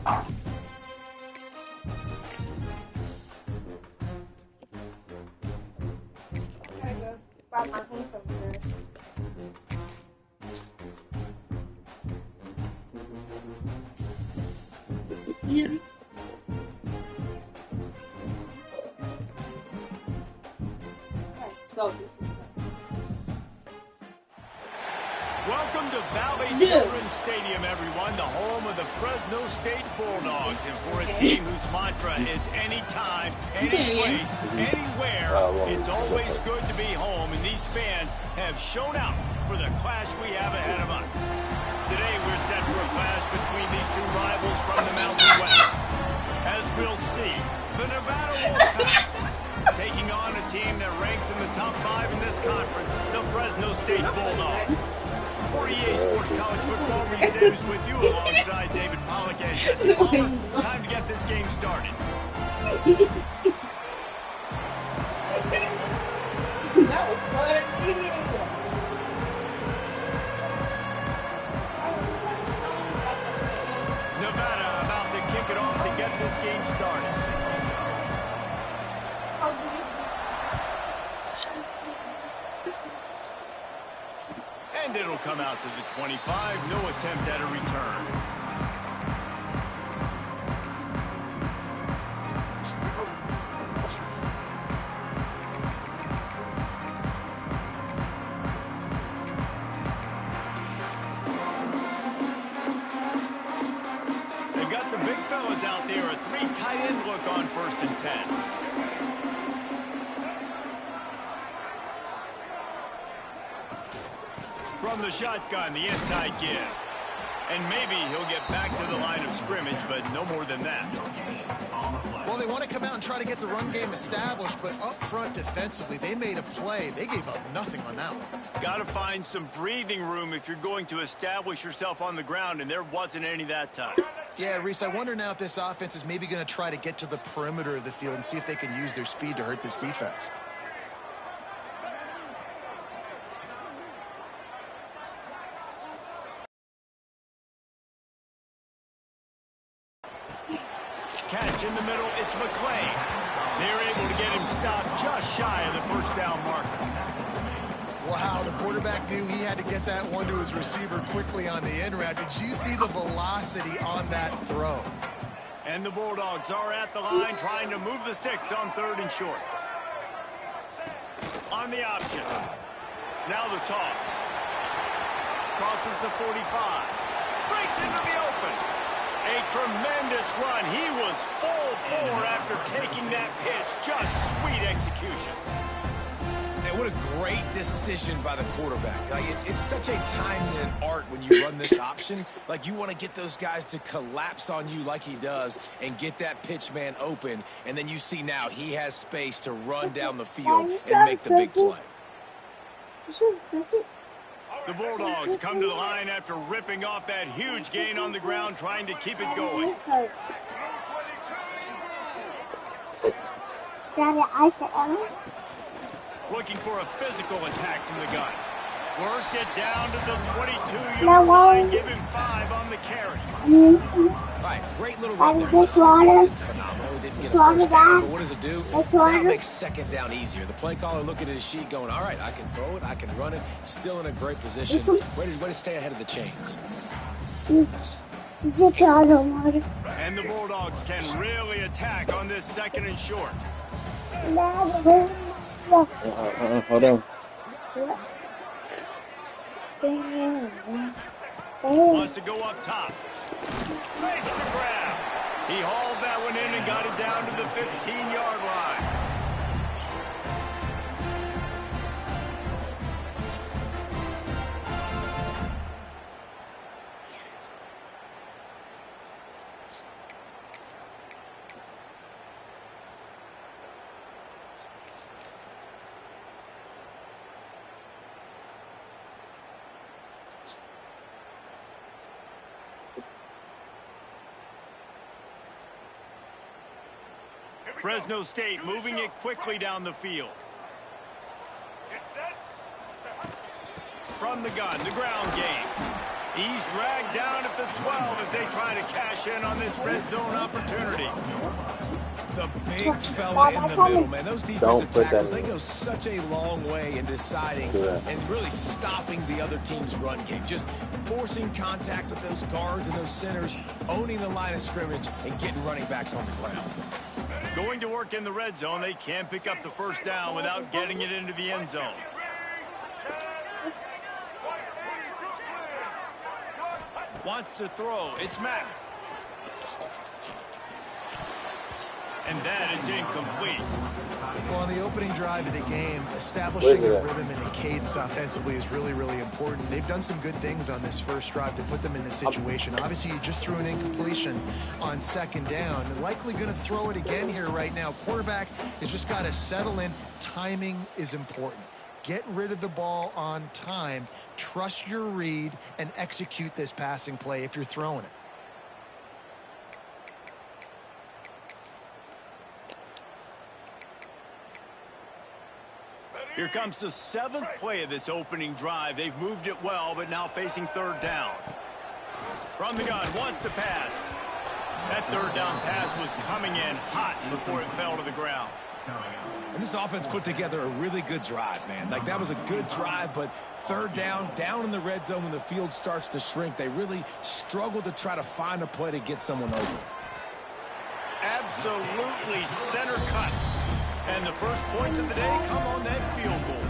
Buy my homecoming dress. Yeah. So welcome to Valley Children's Stadium, everyone, the home of the Fresno State Bulldogs, and for a team whose mantra is anytime, any place, anywhere, it's always good to be home, and these fans have shown out for the clash we have ahead of us. Today we're set for a clash between these two rivals from the Mountain West. As we'll see, the Nevada Wolfpack taking on a team that ranks in the top 5 in this conference, the Fresno State Bulldogs. For EA Sports College Football, Reese Davis with you alongside David Pollack and Jesse Palmer. Time to get this game started. That was funny. Nevada about to kick it off to get this game started. And it'll come out to the 25. No attempt at a return. They've got the big fellas out there. A 3 tight end look on 1st and 10. From the shotgun, the inside give. And maybe he'll get back to the line of scrimmage, but no more than that. Well, they want to come out and try to get the run game established, but up front defensively, they made a play. They gave up nothing on that one. Got to find some breathing room if you're going to establish yourself on the ground, and there wasn't any that time. Yeah, Reese, I wonder now if this offense is maybe going to try to get to the perimeter of the field and see if they can use their speed to hurt this defense. Catch in the middle, it's McClain. They're able to get him stopped just shy of the first down marker. Wow, the quarterback knew he had to get that one to his receiver quickly on the in route. Did you see the velocity on that throw? And the Bulldogs are at the line trying to move the sticks on 3rd and short. On the option. Now the toss. Crosses the 45. Breaks into the open. A tremendous run. He was full bore after taking that pitch. Just sweet execution. Man, what a great decision by the quarterback. Like, it's such a timing and art when you run this option. Like, you want to get those guys to collapse on you like he does and get that pitch man open. And then you see now he has space to run down the field and make the big play. The Bulldogs come to the line after ripping off that huge gain on the ground, trying to keep it going. Looking for a physical attack from the gun. Worked it down to the 22-yard line. Give him 5 on the carry. All right, great little run there. Phenomenal. Didn't get a first down, but what does it do? That makes 2nd down easier. The play caller looking at his sheet going, all right, I can throw it, I can run it. Still in a great position. Way to stay ahead of the chains. And the Bulldogs can really attack on this 2nd and short. Hold on. Wants to go up top. Makes the grab. He hauled that one in and got it down to the 15-yard line. Fresno State moving it quickly down the field. From the gun, the ground game. He's dragged down at the 12 as they try to cash in on this red zone opportunity. The big fella in the middle, man. Those defensive tackles, they go such a long way in deciding and really stopping the other team's run game. Just forcing contact with those guards and those centers, owning the line of scrimmage, and getting running backs on the ground. Going to work in the red zone, they can't pick up the first down without getting it into the end zone. Wants to throw. It's Mack. And that is incomplete. Well, on the opening drive of the game, establishing a rhythm and a cadence offensively is really, really important. They've done some good things on this first drive to put them in this situation. Obviously, you just threw an incompletion on second down. They're likely going to throw it again here right now. Quarterback has just got to settle in. Timing is important. Get rid of the ball on time. Trust your read and execute this passing play if you're throwing it. Here comes the 7th play of this opening drive. They've moved it well, but now facing third down. From the gun, wants to pass. That third down pass was coming in hot before it fell to the ground. And this offense put together a really good drive, man. Like, that was a good drive, but third down in the red zone when the field starts to shrink, they really struggle to try to find a play to get someone over. Absolutely center cut. And the first points of the day come on that field goal.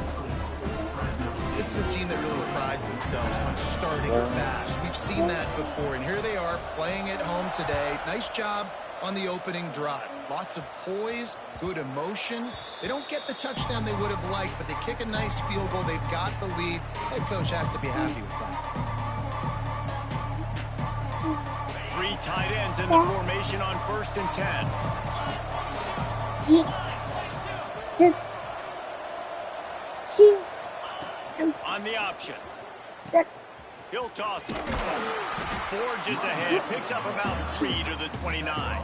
This is a team that really prides themselves on starting fast. We've seen that before, and here they are playing at home today. Nice job on the opening drive. Lots of poise, good emotion. They don't get the touchdown they would have liked, but they kick a nice field goal. They've got the lead. Head coach has to be happy with that. 3 tight ends in the formation on 1st and 10. On the option. He'll toss it. Forges ahead. Picks up about 3 to the 29.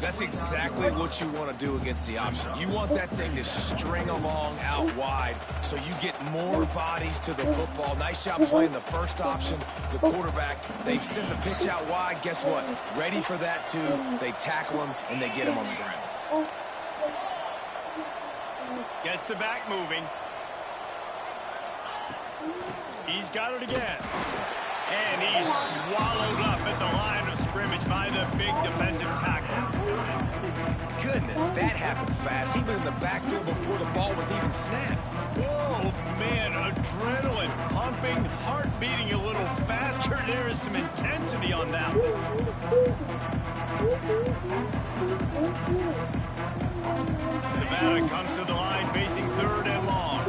That's exactly what you want to do against the option. You want that thing to string along out wide so you get more bodies to the football. Nice job playing the first option. The quarterback, they've sent the pitch out wide. Guess what? Ready for that too. They tackle him and they get him on the ground. Gets the back moving. He's got it again. And he's swallowed up at the line of scrimmage by the big defensive tackle. Goodness, that happened fast. He was in the backfield before the ball was even snapped. Oh, man, adrenaline pumping, heart beating a little faster. There is some intensity on that one. Nevada comes to the line facing 3rd and long.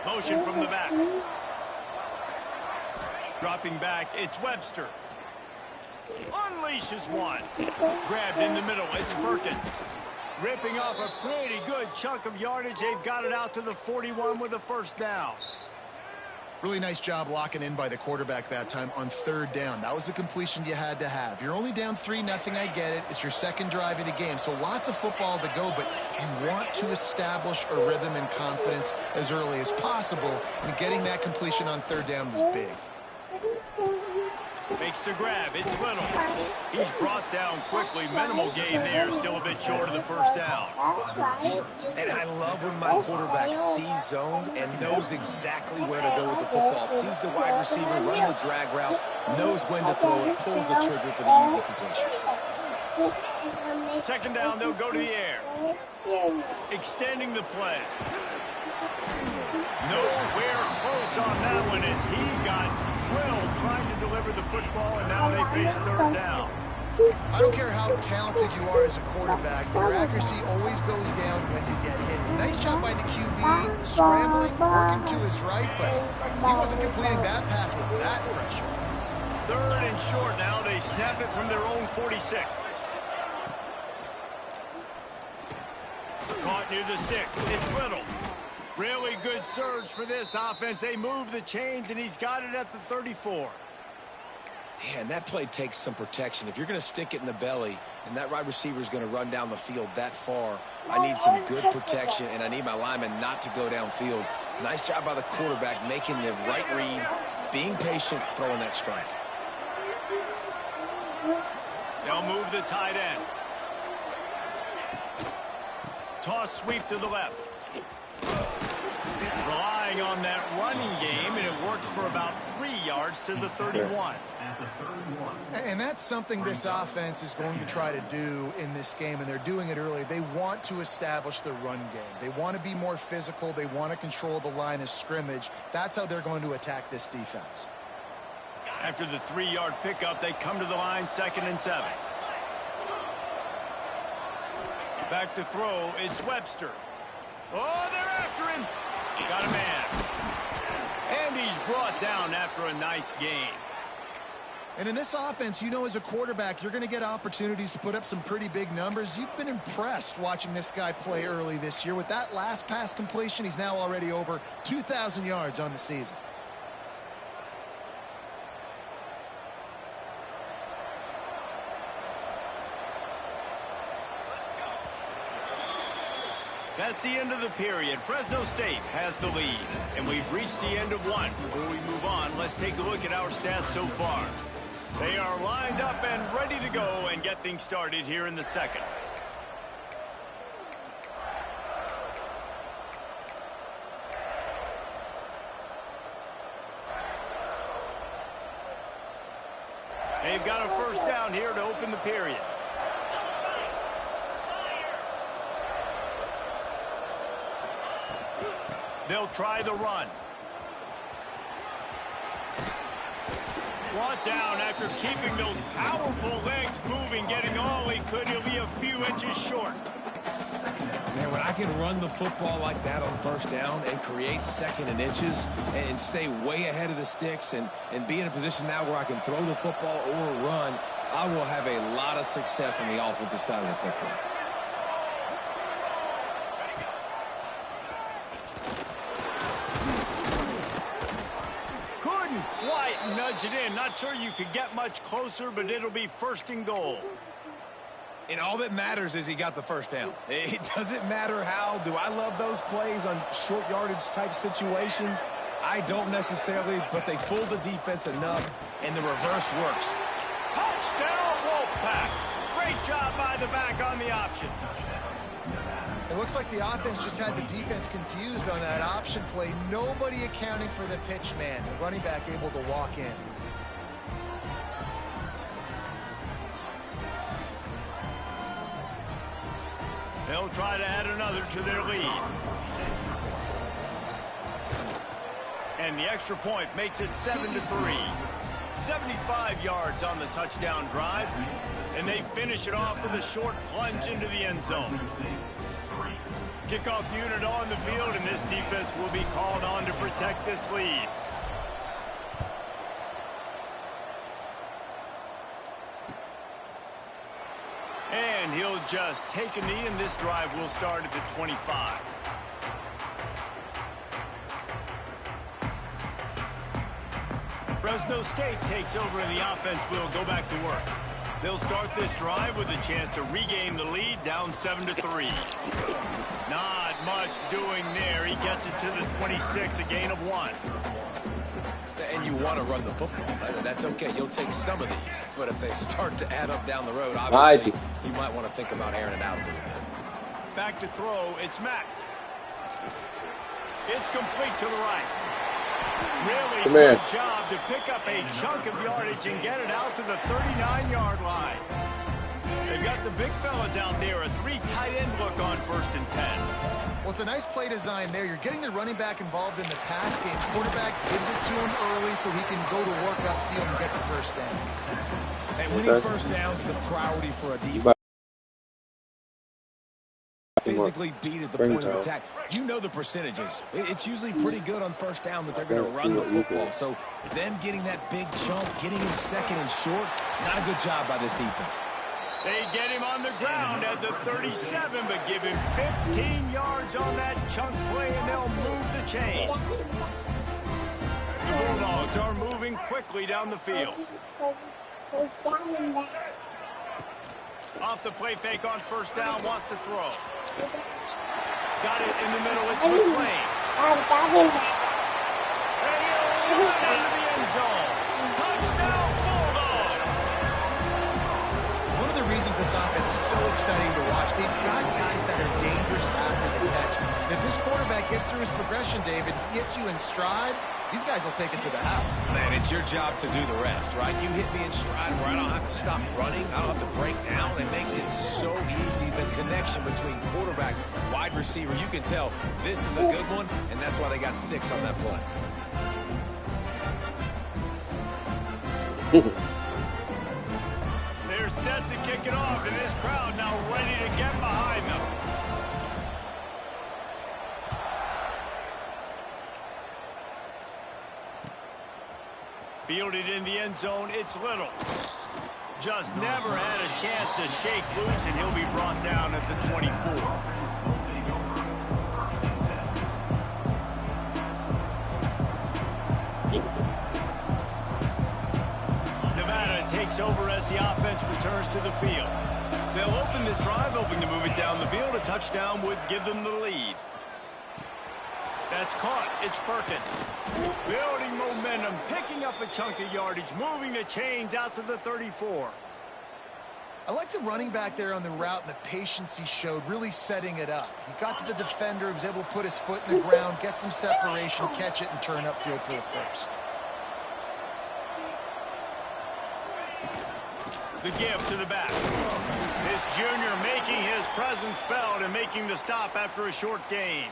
Motion from the back. Dropping back, it's Webster. Unleashes one. Grabbed in the middle, it's Perkins. Ripping off a pretty good chunk of yardage. They've got it out to the 41 with a first down. Really nice job locking in by the quarterback that time on 3rd down. That was the completion you had to have. You're only down 3-0, I get it. It's your 2nd drive of the game, so lots of football to go, but you want to establish a rhythm and confidence as early as possible, and getting that completion on 3rd down was big. Takes the grab, it's Little. He's brought down quickly. Minimal gain there, still a bit short of the first down. And I love when my quarterback sees zone and knows exactly where to go with the football. Sees the wide receiver running the drag route, knows when to throw it, pulls the trigger for the easy completion. 2nd down, they'll go to the air. Extending the play. Nowhere close on that one as he got drilled trying to deliver the football, and now they face 3rd down. I don't care how talented you are as a quarterback, your accuracy always goes down when you get hit. Nice job by the QB, scrambling, working to his right, but he wasn't completing that pass with that pressure. 3rd and short now. They snap it from their own 46. Caught near the sticks. It's Little. Really good surge for this offense. They move the chains, and he's got it at the 34. And that play takes some protection. If you're going to stick it in the belly and that wide receiver is going to run down the field that far, I need some good protection, and I need my lineman not to go downfield. Nice job by the quarterback making the right read, being patient, throwing that strike. They'll move the tight end. Toss sweep to the left. Relying on that running game, and it works for about 3 yards to the 31. And that's something this offense is going to try to do in this game, and they're doing it early. They want to establish the run game. They want to be more physical. They want to control the line of scrimmage. That's how they're going to attack this defense. After the 3-yard pickup, they come to the line, 2nd and 7. Back to throw, it's Webster. Oh, they're after him. Got a man. And he's brought down after a nice gain. And in this offense, you know, as a quarterback, you're going to get opportunities to put up some pretty big numbers. You've been impressed watching this guy play early this year. With that last pass completion, he's now already over 2,000 yards on the season. That's the end of the period. Fresno State has the lead, and we've reached the end of one. Before we move on, let's take a look at our stats so far. They are lined up and ready to go and get things started here in the second. They've got a first down here to open the period. They'll try the run. Brought down after keeping those powerful legs moving, getting all he could. He'll be a few inches short. Man, when I can run the football like that on first down and create 2nd and inches and stay way ahead of the sticks and be in a position now where I can throw the football or run, I will have a lot of success on the offensive side of the football. Quite nudge it in. Not sure you could get much closer, but it'll be 1st and goal. And all that matters is he got the first down. It doesn't matter how. Do I love those plays on short yardage type situations? I don't necessarily, but they fool the defense enough, and the reverse works. Touchdown, Wolfpack. Great job by the back on the option. It looks like the offense just had the defense confused on that option play. Nobody accounting for the pitch man. The running back able to walk in. They'll try to add another to their lead. And the extra point makes it 7-3. 75 yards on the touchdown drive. And they finish it off with a short plunge into the end zone. Kickoff unit on the field, and this defense will be called on to protect this lead. And he'll just take a knee, and this drive will start at the 25. Fresno State takes over, and the offense will go back to work. They'll start this drive with a chance to regain the lead, down 7-3. Not much doing there. He gets it to the 26, a gain of 1. And you want to run the football. That's okay. You'll take some of these. But if they start to add up down the road, obviously, you might want to think about airing it out a little bit. Back to throw. It's Mack. It's complete to the right. Really good job to pick up a chunk of yardage and get it out to the 39-yard line. They've got the big fellas out there, a 3 tight end look on 1st and 10. Well, it's a nice play design there. You're getting the running back involved in the pass game. Quarterback gives it to him early so he can go to work upfield and get the first down. And winning first downs is a priority for a defense. Physically beat at the point of attack. You know the percentages. It's usually pretty good on first down that they're going to run the football. So them getting that big chunk, getting in 2nd and short, not a good job by this defense. They get him on the ground at the 37, but give him 15 yards on that chunk play, and they'll move the chains. The Bulldogs are moving quickly down the field. Off the play fake on first down, wants to throw. Got it in the middle, it's McClain. And he'll run into the end zone. Touchdown, Bulldogs! One of the reasons this offense is so exciting to watch, they've got guys that are dangerous after the catch. And if this quarterback gets through his progression, David, he hits you in stride, these guys will take it to the house. Man, it's your job to do the rest, right? You hit me in stride where I don't have to stop running. I don't have to break down. It makes it so easy. The connection between quarterback, wide receiver, you can tell this is a good one, and that's why they got 6 on that play. They're set to kick it off, and this crowd now ready to get behind them. Fielded in the end zone, it's Little. Just never had a chance to shake loose, and he'll be brought down at the 24. Nevada takes over as the offense returns to the field. They'll open this drive, hoping to move it down the field. A touchdown would give them the lead. That's caught. It's Perkins. Building momentum, picking up a chunk of yardage, moving the chains out to the 34. I like the running back there on the route and the patience he showed, really setting it up. He got to the defender, was able to put his foot in the ground, get some separation, catch it, and turn upfield for the first. The give to the back. This junior making his presence felt and making the stop after a short gain.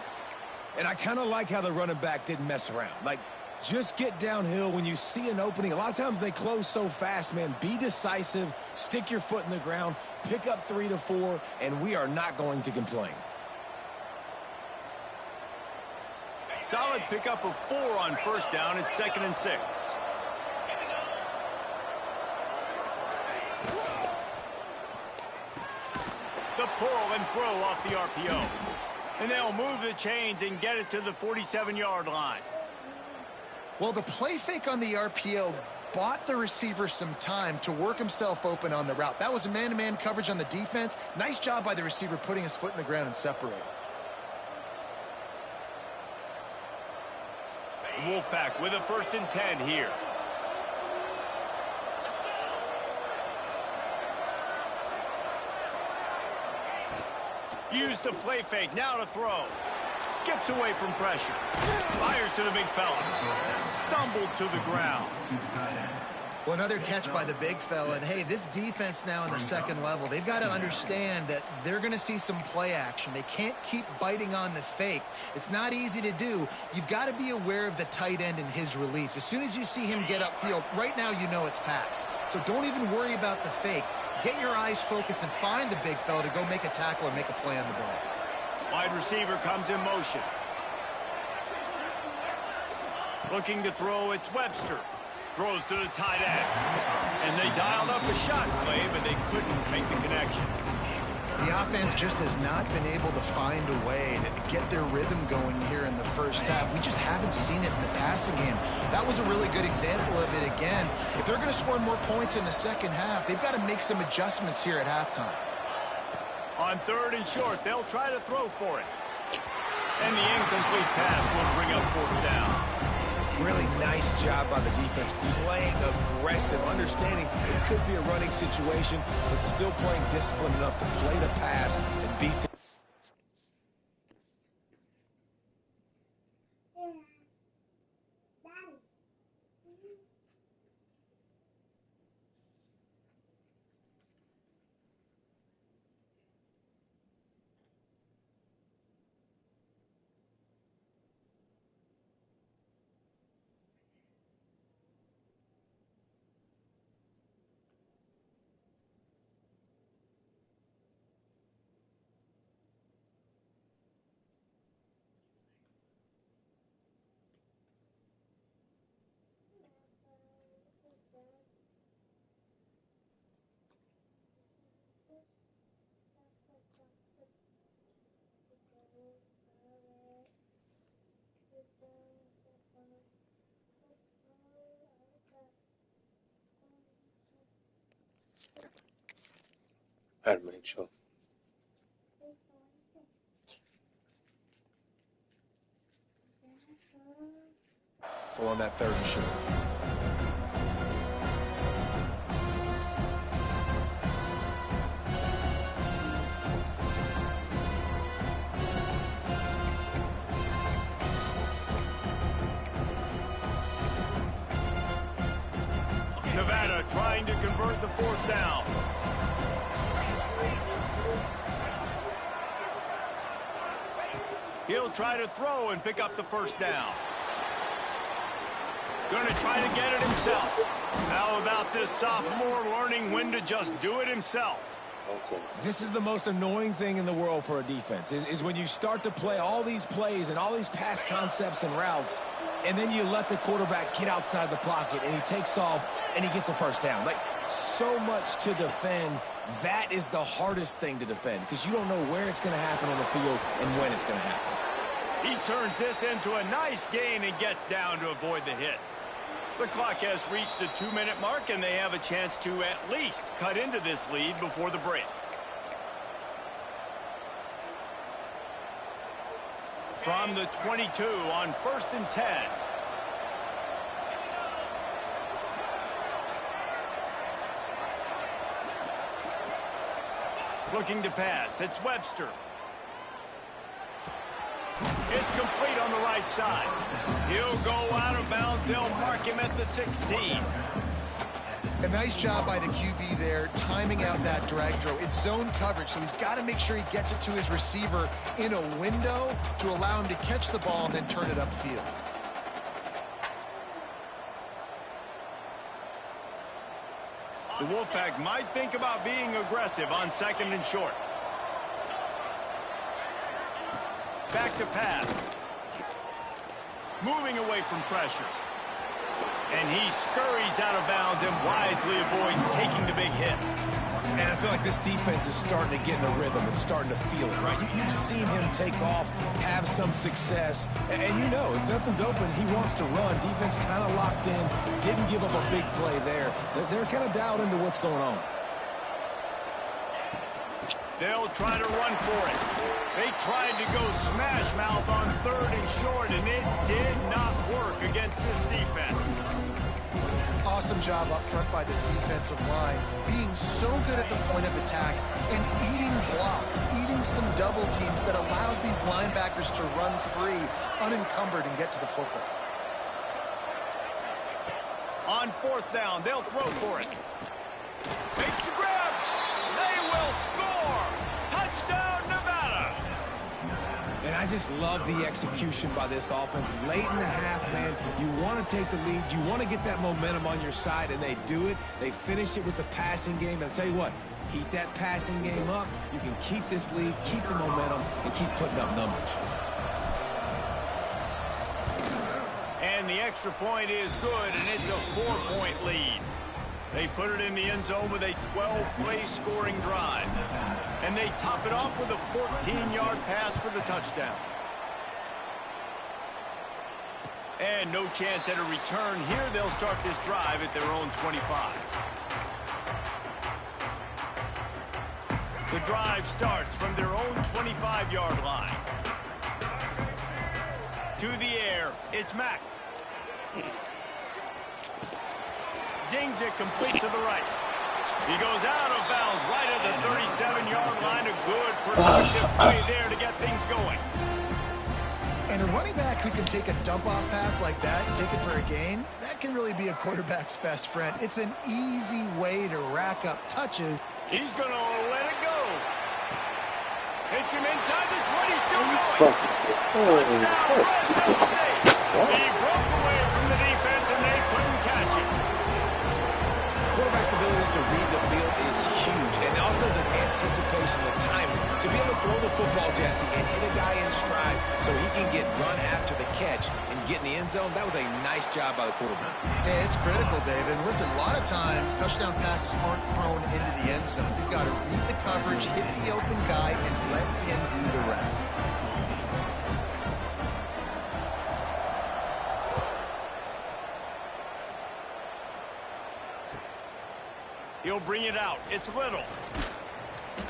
And I kind of like how the running back didn't mess around. Like, just get downhill when you see an opening. A lot of times they close so fast, man. Be decisive, stick your foot in the ground, pick up 3 to 4, and we are not going to complain. Solid pickup of 4 on first down. It's 2nd and 6. The pull and throw off the RPO. And they'll move the chains and get it to the 47-yard line. Well, the play fake on the RPO bought the receiver some time to work himself open on the route. That was a man-to-man coverage on the defense. Nice job by the receiver putting his foot in the ground and separating. Wolfpack with a 1st and 10 here. Use the play fake, now to throw. Skips away from pressure. Fires to the big fella. Stumbled to the ground. Well, another catch by the big fella. And, hey, this defense now in the second level, they've got to understand that they're going to see some play action. They can't keep biting on the fake. It's not easy to do. You've got to be aware of the tight end and his release. As soon as you see him get upfield, right now you know it's pass. So don't even worry about the fake. Get your eyes focused and find the big fella to go make a tackle or make a play on the ball. Wide receiver comes in motion. Looking to throw, it's Webster. Throws to the tight end. And they dialed up a shot play, but they couldn't make the connection. The offense just has not been able to find a way to get their rhythm going here in the first half. We just haven't seen it in the passing game. That was a really good example of it again. If they're going to score more points in the second half, they've got to make some adjustments here at halftime. On 3rd and short, they'll try to throw for it. And the incomplete pass will bring up 4th down. Really nice job by the defense, playing aggressive, understanding it could be a running situation, but still playing disciplined enough to play the pass and be successful. Armature. Full on that third and short. Nevada trying to convert the fourth down. He'll try to throw and pick up the first down. Going to try to get it himself. How about this sophomore learning when to just do it himself? Okay. This is the most annoying thing in the world for a defense, is when you start to play all these plays and all these pass concepts and routes, and then you let the quarterback get outside the pocket, and he takes off, and he gets a first down. Like, so much to defend. That is the hardest thing to defend, because you don't know where it's going to happen on the field and when it's going to happen. He turns this into a nice gain and gets down to avoid the hit. The clock has reached the 2-minute mark, and they have a chance to at least cut into this lead before the break. From the 22 on 1st and 10. Looking to pass. It's Webster. It's complete on the right side. He'll go out of bounds. They'll mark him at the 16. A nice job by the QB there, timing out that drag throw. It's zone coverage, so he's got to make sure he gets it to his receiver in a window to allow him to catch the ball and then turn it upfield. The Wolfpack might think about being aggressive on 2nd and short. Back to pass. Moving away from pressure. And he scurries out of bounds and wisely avoids taking the big hit. And I feel like this defense is starting to get in a rhythm and starting to feel it, right? You've seen him take off, have some success, and you know, if nothing's open, he wants to run. Defense kind of locked in, didn't give up a big play there. They're kind of dialed into what's going on. They'll try to run for it. They tried to go smash mouth on 3rd and short, and it did not work against this defense. Awesome job up front by this defensive line, being so good at the point of attack and eating blocks, eating some double teams that allows these linebackers to run free, unencumbered, and get to the football. On 4th down, they'll throw for it. Makes the grab. They will score. Touchdown, Nevada. And I just love the execution by this offense. Late in the half, man, you want to take the lead. You want to get that momentum on your side, and they do it. They finish it with the passing game. And I'll tell you what, keep that passing game up. You can keep this lead, keep the momentum, and keep putting up numbers. And the extra point is good, and it's a 4-point lead. They put it in the end zone with a 12-play scoring drive. And they top it off with a 14-yard pass for the touchdown. And no chance at a return here. They'll start this drive at their own 25. The drive starts from their own 25-yard line. To the air, it's Mack. Zings it complete to the right. He goes out of bounds right at the 37-yard line. A good productive play there to get things going. And a running back who can take a dump-off pass like that and take it for a gain, that can really be a quarterback's best friend. It's an easy way to rack up touches. He's going to let it go. Hits him inside the 20, still going. Touchdown, Fresno State. He broke away from the defense, and they couldn't catch him. Quarterback's abilities to read the field is huge, and also the anticipation, the timing. To be able to throw the football, Jesse, and hit a guy in stride so he can get run after the catch and get in the end zone, that was a nice job by the quarterback. Yeah, it's critical, David. Listen, a lot of times, touchdown passes aren't thrown into the end zone. You've got to read the coverage, hit the open guy, and let him do the rest. He'll bring it out. It's Little.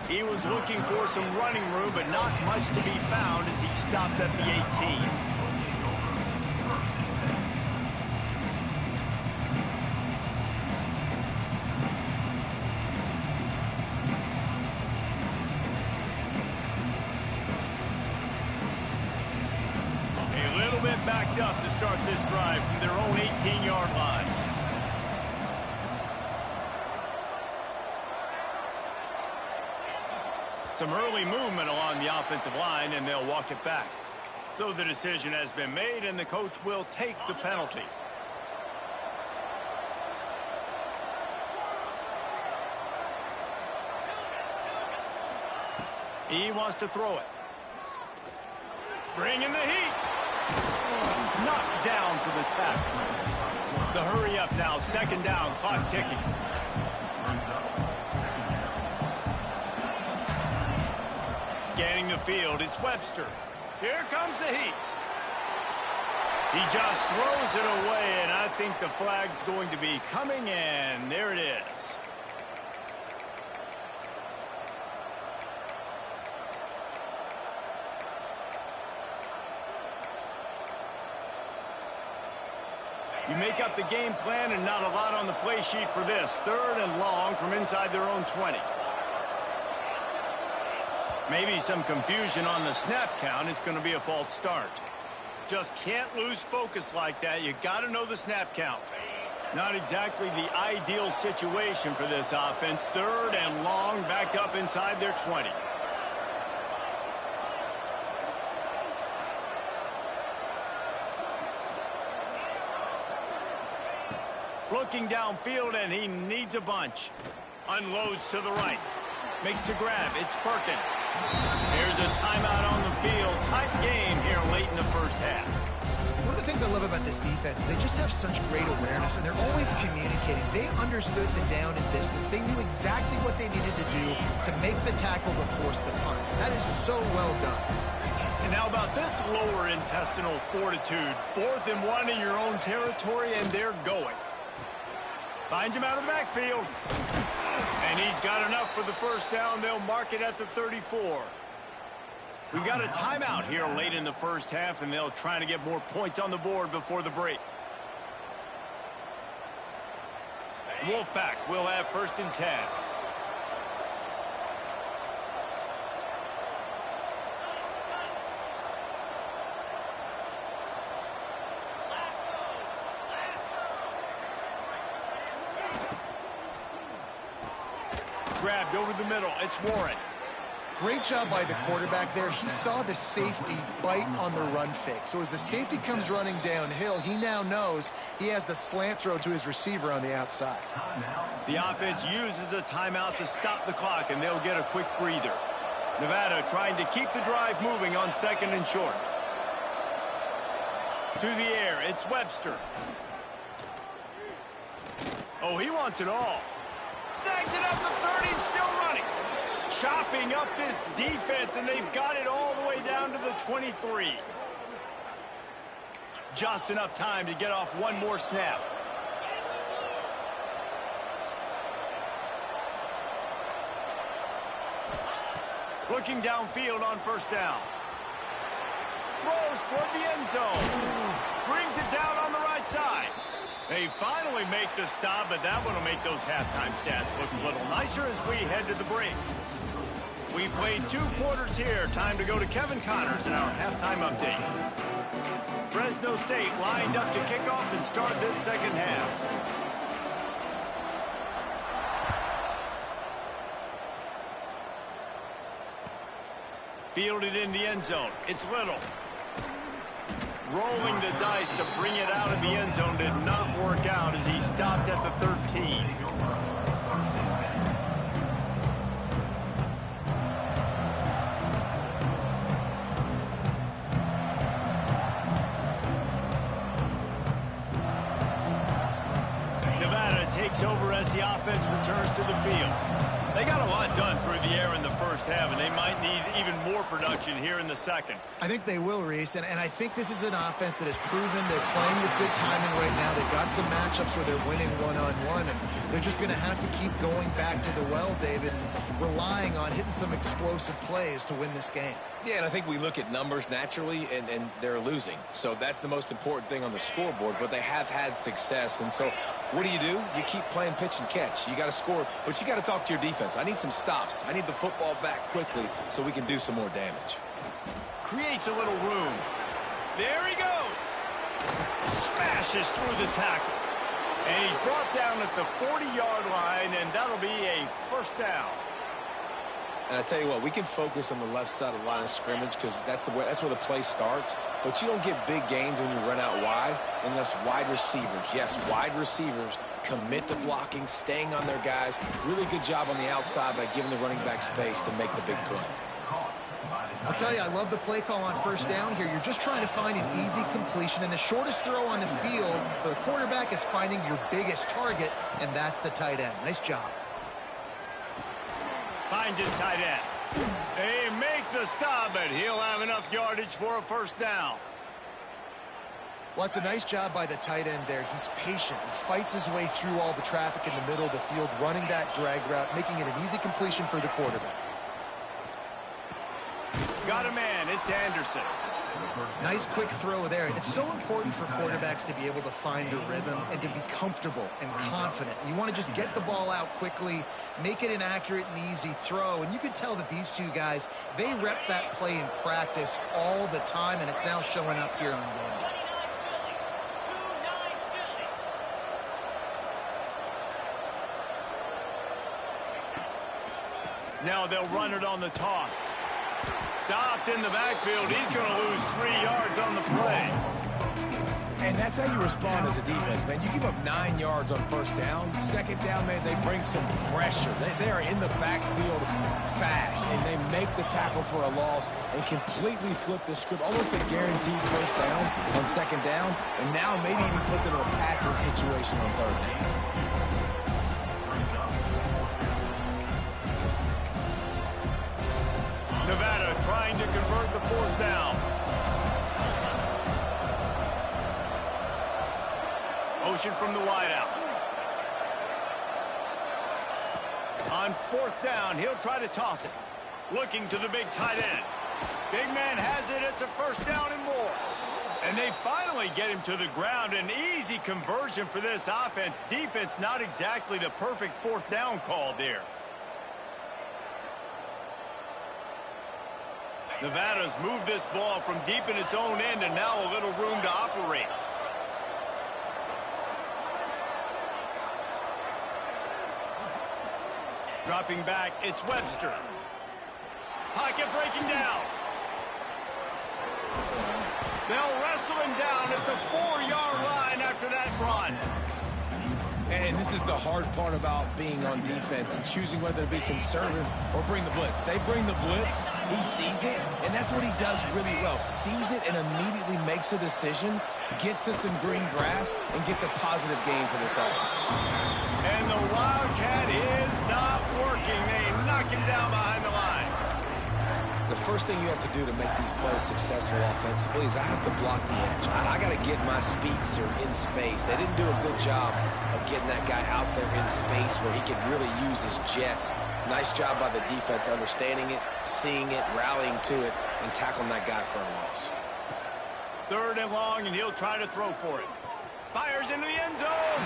He was looking for some running room, but not much to be found as he stopped at the 18. A little bit backed up to start this drive from their own 18-yard line. Some early movement along the offensive line, and they'll walk it back. So the decision has been made, and the coach will take the penalty. He wants to throw it. Bringing the heat. Knocked down for the tackle. The hurry up now, second down, clock ticking. Scanning the field, it's Webster. Here comes the heat. He just throws it away, and I think the flag's going to be coming, and there it is. You make up the game plan and not a lot on the play sheet for this. Third and long from inside their own 20. Maybe some confusion on the snap count. It's going to be a false start. Just can't lose focus like that. You got to know the snap count. Not exactly the ideal situation for this offense. Third and long, back up inside their 20. Looking downfield, and he needs a bunch. Unloads to the right. Makes the grab. It's Perkins. Here's a timeout on the field. Tight game here late in the first half. One of the things I love about this defense, they just have such great awareness, and they're always communicating. They understood the down and distance. They knew exactly what they needed to do to make the tackle to force the punt. That is so well done. And how about this lower intestinal fortitude? 4th and 1 in your own territory, and they're going. Finds him out of the backfield. And he's got enough for the first down. They'll mark it at the 34. We've got a timeout here late in the first half, and they'll try to get more points on the board before the break. Wolfpack will have 1st and 10. Grabbed over the middle. It's Warren. Great job by the quarterback there. He saw the safety bite on the run fake. So as the safety comes running downhill, he now knows he has the slant throw to his receiver on the outside. The offense uses a timeout to stop the clock, and they'll get a quick breather. Nevada trying to keep the drive moving on 2nd and short. To the air, it's Webster. Oh, he wants it all. Snags it up the 30 and still running. Chopping up this defense, and they've got it all the way down to the 23. Just enough time to get off one more snap. Looking downfield on 1st down. Throws toward the end zone. Brings it down on the right side. They finally make the stop, but that one will make those halftime stats look a little nicer as we head to the break. We played 2 quarters here. Time to go to Kevin Connors in our halftime update. Fresno State lined up to kick off and start this second half. Fielded in the end zone. It's Little. Rolling the dice to bring it out of the end zone did not work out as he stopped at the 13. Nevada takes over as the offense returns to the field. They got a lot done through the air in the first half, and they might need even more production here in the second. I think they will, Reese, and I think this is an offense that has proven they're playing with good timing right now. They've got some matchups where they're winning one-on-one, and they're just going to have to keep going back to the well, David, and relying on hitting some explosive plays to win this game. Yeah, and I think we look at numbers naturally, and they're losing. So that's the most important thing on the scoreboard, but they have had success. And so what do? You keep playing pitch and catch. You got to score, but you got to talk to your defense. I need some stops. I need the football back quickly so we can do some more damage. Creates a little room. There he goes. Smashes through the tackle. And he's brought down at the 40-yard line, and that'll be a first down. And I tell you what, we can focus on the left side of the line of scrimmage because that's where the play starts. But you don't get big gains when you run out wide unless wide receivers, yes, wide receivers, commit to blocking, staying on their guys. Really good job on the outside by giving the running back space to make the big play. I'll tell you, I love the play call on first down here. You're just trying to find an easy completion, and the shortest throw on the field for the quarterback is finding your biggest target, and that's the tight end. Nice job. Finds his tight end. They make the stop, but he'll have enough yardage for a first down. Well, it's a nice job by the tight end there. He's patient. He fights his way through all the traffic in the middle of the field, running that drag route, making it an easy completion for the quarterback. Got a man. It's Anderson. Nice quick throw there. It's so important for quarterbacks to be able to find a rhythm and to be comfortable and confident. You want to just get the ball out quickly, make it an accurate and easy throw. And you can tell that these two guys, they rep that play in practice all the time, and it's now showing up here on game day. Now they'll run it on the toss. Stopped in the backfield. He's going to lose 3 yards on the play. And that's how you respond as a defense, man. You give up 9 yards on first down. Second down, man, they bring some pressure. They are in the backfield fast, and they make the tackle for a loss and completely flip the script. Almost a guaranteed first down on second down, and now maybe even put them in a passing situation on third down. Nevada trying to convert the fourth down. Motion from the wideout. On fourth down, he'll try to toss it. Looking to the big tight end. Big man has it. It's a first down and more. And they finally get him to the ground. An easy conversion for this offense. Defense not exactly the perfect fourth down call there. Nevada's moved this ball from deep in its own end and now a little room to operate. Dropping back, it's Webster. Pocket breaking down. They'll wrestle him down at the 4-yard line after that run. And this is the hard part about being on defense and choosing whether to be conservative or bring the blitz. They bring the blitz, he sees it, and that's what he does really well. Sees it and immediately makes a decision, gets to some green grass, and gets a positive gain for this offense. And the Wildcat is not working. They knock him down behind the line. The first thing you have to do to make these plays successful offensively is I have to block the edge. I got to get my speedster in space. They didn't do a good job of getting that guy out there in space where he could really use his jets. Nice job by the defense understanding it, seeing it, rallying to it, and tackling that guy for a loss. Third and long, and he'll try to throw for it. Fires into the end zone.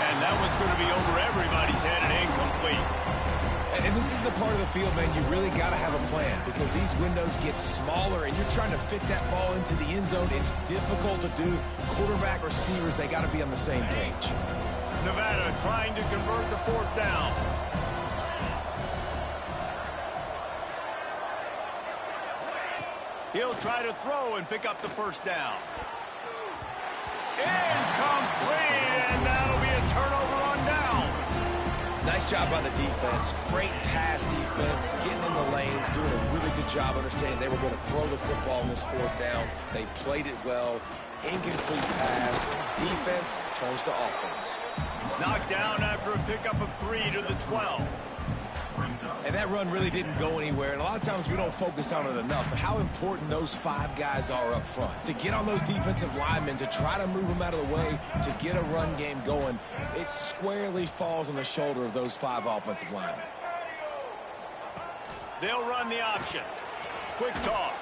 And that one's going to be over everybody's head and incomplete. And this is the part of the field, man, you really got to have a plan because these windows get smaller and you're trying to fit that ball into the end zone. It's difficult to do. Quarterback, receivers, they got to be on the same page. Nevada trying to convert the fourth down. He'll try to throw and pick up the first down. Incomplete, and that'll be a turnover on downs. Nice job by the defense. Great pass defense, getting in the lanes, doing a really good job understanding they were going to throw the football in this fourth down. They played it well. Incomplete pass. Defense turns to offense. Knocked down after a pickup of 3 to the 12. And that run really didn't go anywhere, and a lot of times we don't focus on it enough, but how important those 5 guys are up front. To get on those defensive linemen, to try to move them out of the way, to get a run game going, it squarely falls on the shoulder of those 5 offensive linemen. They'll run the option. Quick toss.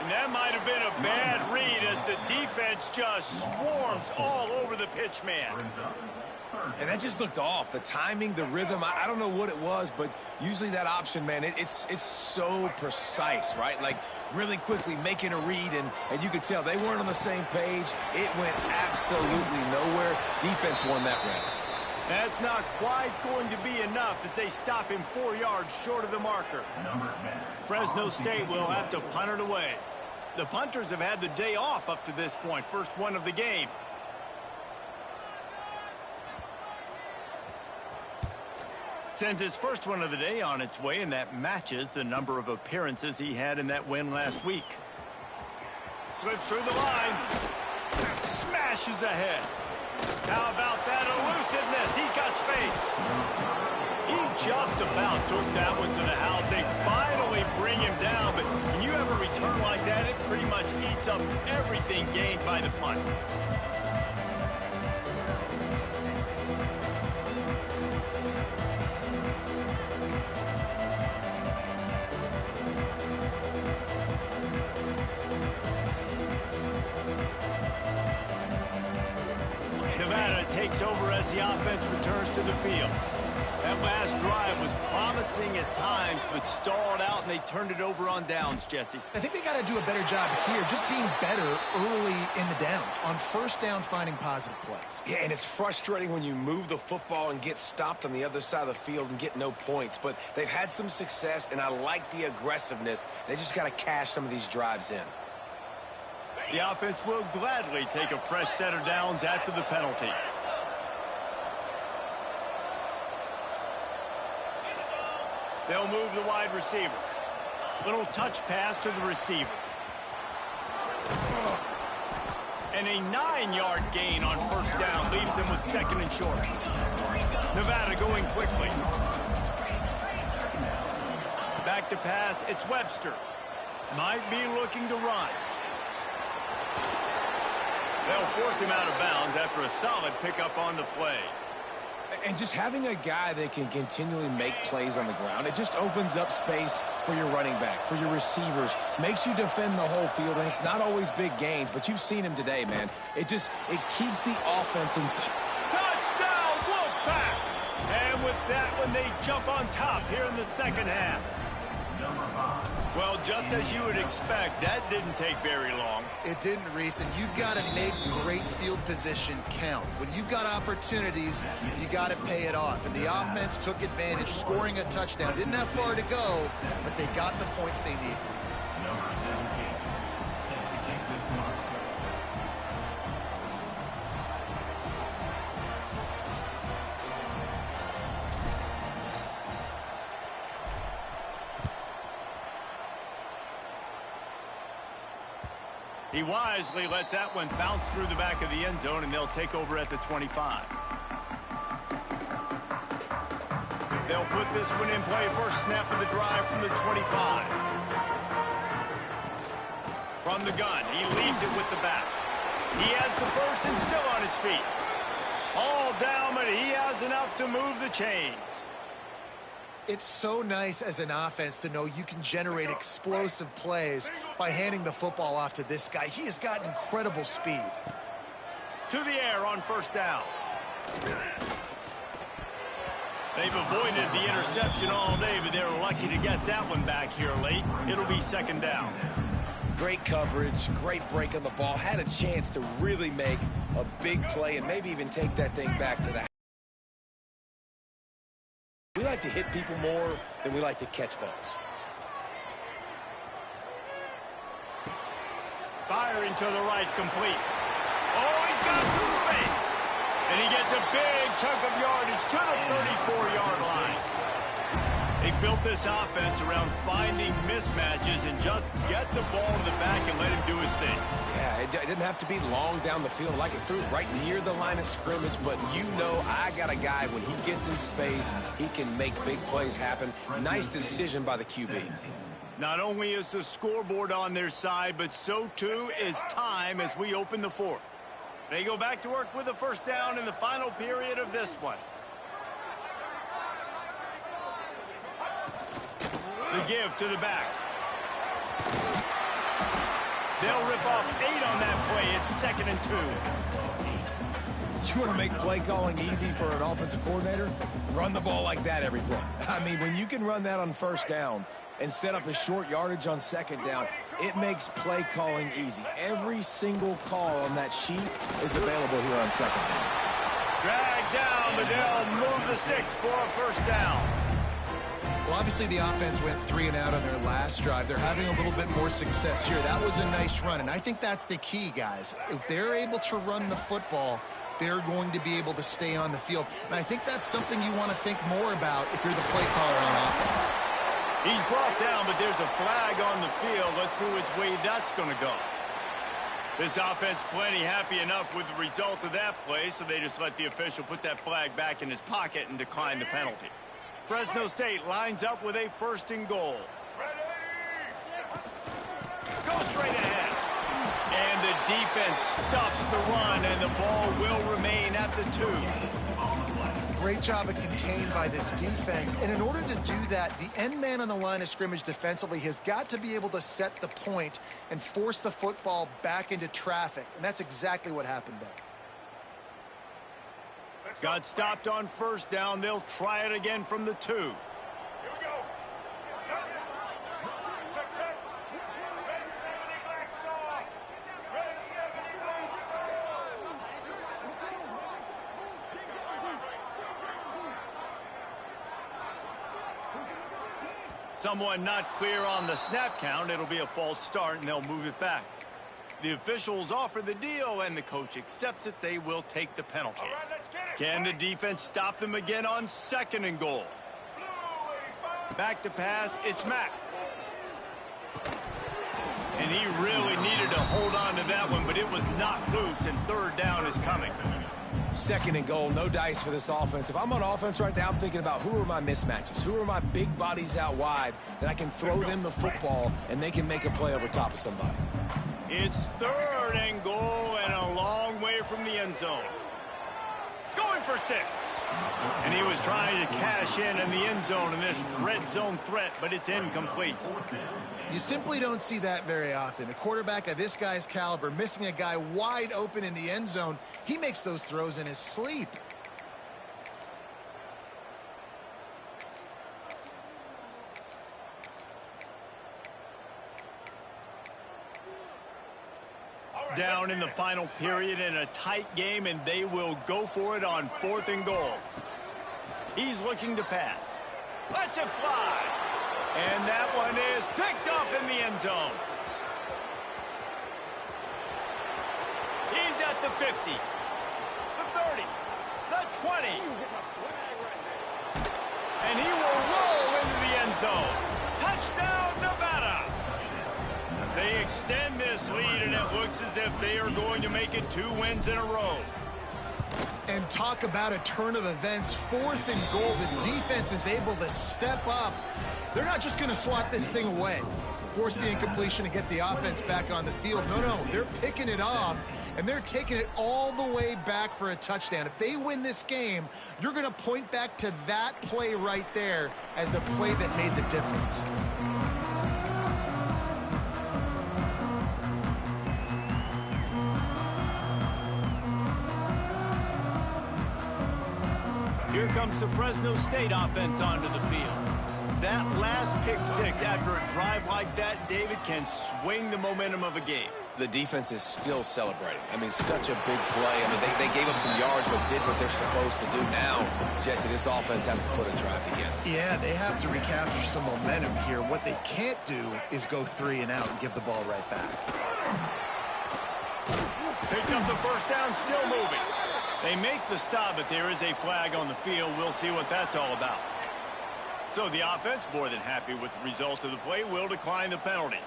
And that might have been a bad read as the defense just swarms all over the pitch man. And that just looked off. The timing, the rhythm, I don't know what it was, but usually that option, man, it's so precise, right? Like really quickly making a read, and you could tell they weren't on the same page. It went absolutely nowhere. Defense won that round. That's not quite going to be enough as they stop him 4 yards short of the marker. Fresno State will have to punt it away. The punters have had the day off up to this point. First one of the game. Sends his first one of the day on its way, and that matches the number of appearances he had in that win last week. Slips through the line. Smashes ahead. How about that elusiveness? He's got space. He just about took that one to the house. They finally bring him down, but when you have a return like that, it pretty much eats up everything gained by the punt. Takes over as the offense returns to the field. That last drive was promising at times, but stalled out, and they turned it over on downs, Jesse. I think they got to do a better job here, just being better early in the downs, on first down finding positive plays. Yeah, and it's frustrating when you move the football and get stopped on the other side of the field and get no points, but they've had some success, and I like the aggressiveness. They just got to cash some of these drives in. The offense will gladly take a fresh set of downs after the penalty. They'll move the wide receiver. Little touch pass to the receiver. And a 9-yard gain on first down leaves them with second and short. Nevada going quickly. Back to pass, it's Webster. Might be looking to run. They'll force him out of bounds after a solid pickup on the play. And just having a guy that can continually make plays on the ground, it just opens up space for your running back, for your receivers, makes you defend the whole field, and it's not always big gains, but you've seen him today, man. It keeps the offense in. Touchdown, Wolfpack! And with that one, they jump on top here in the second half. Well, just as you would expect, that didn't take very long. It didn't, Reese, and you've got to make great field position count. When you've got opportunities, you got to pay it off. And the offense took advantage, scoring a touchdown. Didn't have far to go, but they got the points they needed. He wisely lets that one bounce through the back of the end zone, and they'll take over at the 25. They'll put this one in play. First snap of the drive from the 25. From the gun, he leaves it with the back. He has the first and still on his feet. All down, but he has enough to move the chains. It's so nice as an offense to know you can generate explosive plays by handing the football off to this guy. He has got incredible speed. To the air on first down. They've avoided the interception all day, but they're lucky to get that one back here late. It'll be second down. Great coverage, great break on the ball. Had a chance to really make a big play and maybe even take that thing back to the house. We like to hit people more than we like to catch balls. Firing to the right, complete. Oh, he's got some space. And he gets a big chunk of yardage to the 34-yard line. They built this offense around finding mismatches and just get the ball to the back and let him do his thing. Yeah, it didn't have to be long down the field. Like it threw it right near the line of scrimmage, but you know I got a guy, when he gets in space, he can make big plays happen. Nice decision by the QB. Not only is the scoreboard on their side, but so too is time as we open the fourth. They go back to work with a first down in the final period of this one. The give to the back. They'll rip off 8 on that play. It's 2nd and 2. You want to make play calling easy for an offensive coordinator? Run the ball like that every play. I mean, when you can run that on first down and set up a short yardage on second down, it makes play calling easy. Every single call on that sheet is available here on second down. Drag down, but they'll move the sticks for a first down. Well, obviously the offense went 3 and out on their last drive. They're having a little bit more success here. That was a nice run, and I think that's the key, guys. If they're able to run the football, they're going to be able to stay on the field. And I think that's something you want to think more about if you're the play caller on offense. He's brought down, but there's a flag on the field. Let's see which way that's going to go. This offense plenty happy enough with the result of that play, so they just let the official put that flag back in his pocket and decline the penalty. Fresno State lines up with a 1st and goal. Go straight ahead. And the defense stuffs the run, and the ball will remain at the 2. Great job of contained by this defense. And in order to do that, the end man on the line of scrimmage defensively has got to be able to set the point and force the football back into traffic. And that's exactly what happened there. Got stopped on first down. They'll try it again from the 2. Someone not clear on the snap count. It'll be a false start, and they'll move it back. The officials offer the deal, and the coach accepts it. They will take the penalty. Can the defense stop them again on 2nd and goal? Back to pass. It's Mack. And he really needed to hold on to that one, but it was knocked loose, and 3rd down is coming. 2nd and goal, no dice for this offense. If I'm on offense right now, I'm thinking about who are my mismatches? Who are my big bodies out wide that I can throw them the football and they can make a play over top of somebody? It's 3rd and goal and a long way from the end zone. Going for 6. And he was trying to cash in the end zone in this red zone threat, but it's incomplete. You simply don't see that very often. A quarterback of this guy's caliber missing a guy wide open in the end zone. He makes those throws in his sleep. Down in the final period in a tight game, and they will go for it on 4th and goal. He's looking to pass. Lets it fly. And that one is picked up in the end zone. He's at the 50, the 30, the 20. And he will roll into the end zone. Touchdown, Nevada. They extend this lead, and it looks as if they are going to make it 2 wins in a row. And talk about a turn of events. 4th and goal. The defense is able to step up. They're not just going to swat this thing away, force the incompletion and get the offense back on the field. No, they're picking it off, and they're taking it all the way back for a touchdown. If they win this game, you're going to point back to that play right there as the play that made the difference. Here comes the Fresno State offense onto the field. That last pick 6 after a drive like that, David, can swing the momentum of a game. The defense is still celebrating. I mean, such a big play. I mean, they gave up some yards, but did what they're supposed to do. Now, Jesse, this offense has to put a drive together. Yeah, they have to recapture some momentum here. What they can't do is go 3 and out and give the ball right back. Picks up the first down, still moving. They make the stop, but there is a flag on the field. We'll see what that's all about. So the offense, more than happy with the result of the play, will decline the penalty.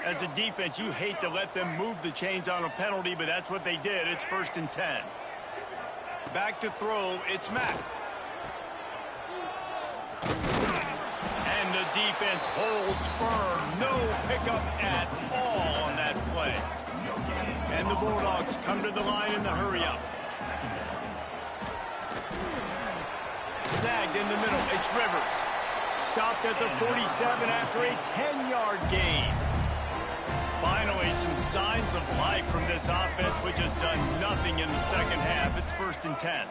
As a defense, you hate to let them move the chains on a penalty, but that's what they did. It's 1st and 10. Back to throw, it's Mack. And the defense holds firm. No pickup at all on that play. And the Bulldogs come to the line in the hurry-up. Snagged in the middle, it's Rivers. Stopped at the 47 after a 10-yard gain. Finally, some signs of life from this offense, which has done nothing in the second half. It's 1st and 10.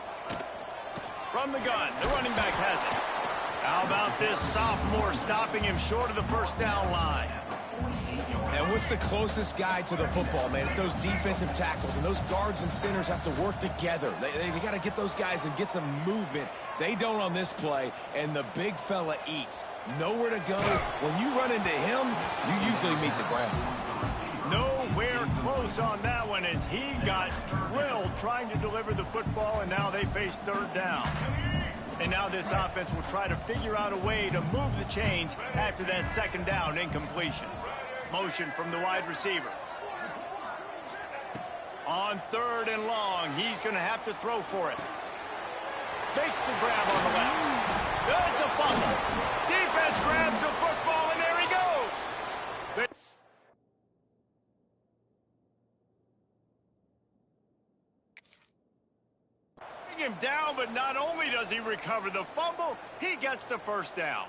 From the gun, the running back has it. How about this sophomore stopping him short of the first down line? And what's the closest guy to the football, man? It's those defensive tackles, and those guards and centers have to work together. They got to get those guys and get some movement. They don't on this play, and the big fella eats. Nowhere to go. When you run into him, you usually meet the ground. Nowhere close on that one as he got drilled trying to deliver the football, and now they face 3rd down. And now this offense will try to figure out a way to move the chains after that 2nd down incompletion. Motion from the wide receiver. On 3rd and long, he's going to have to throw for it. Makes the grab on the left. It's a fumble. Defense grabs the football, and there he goes. Him down, but not only does he recover the fumble, he gets the 1st down.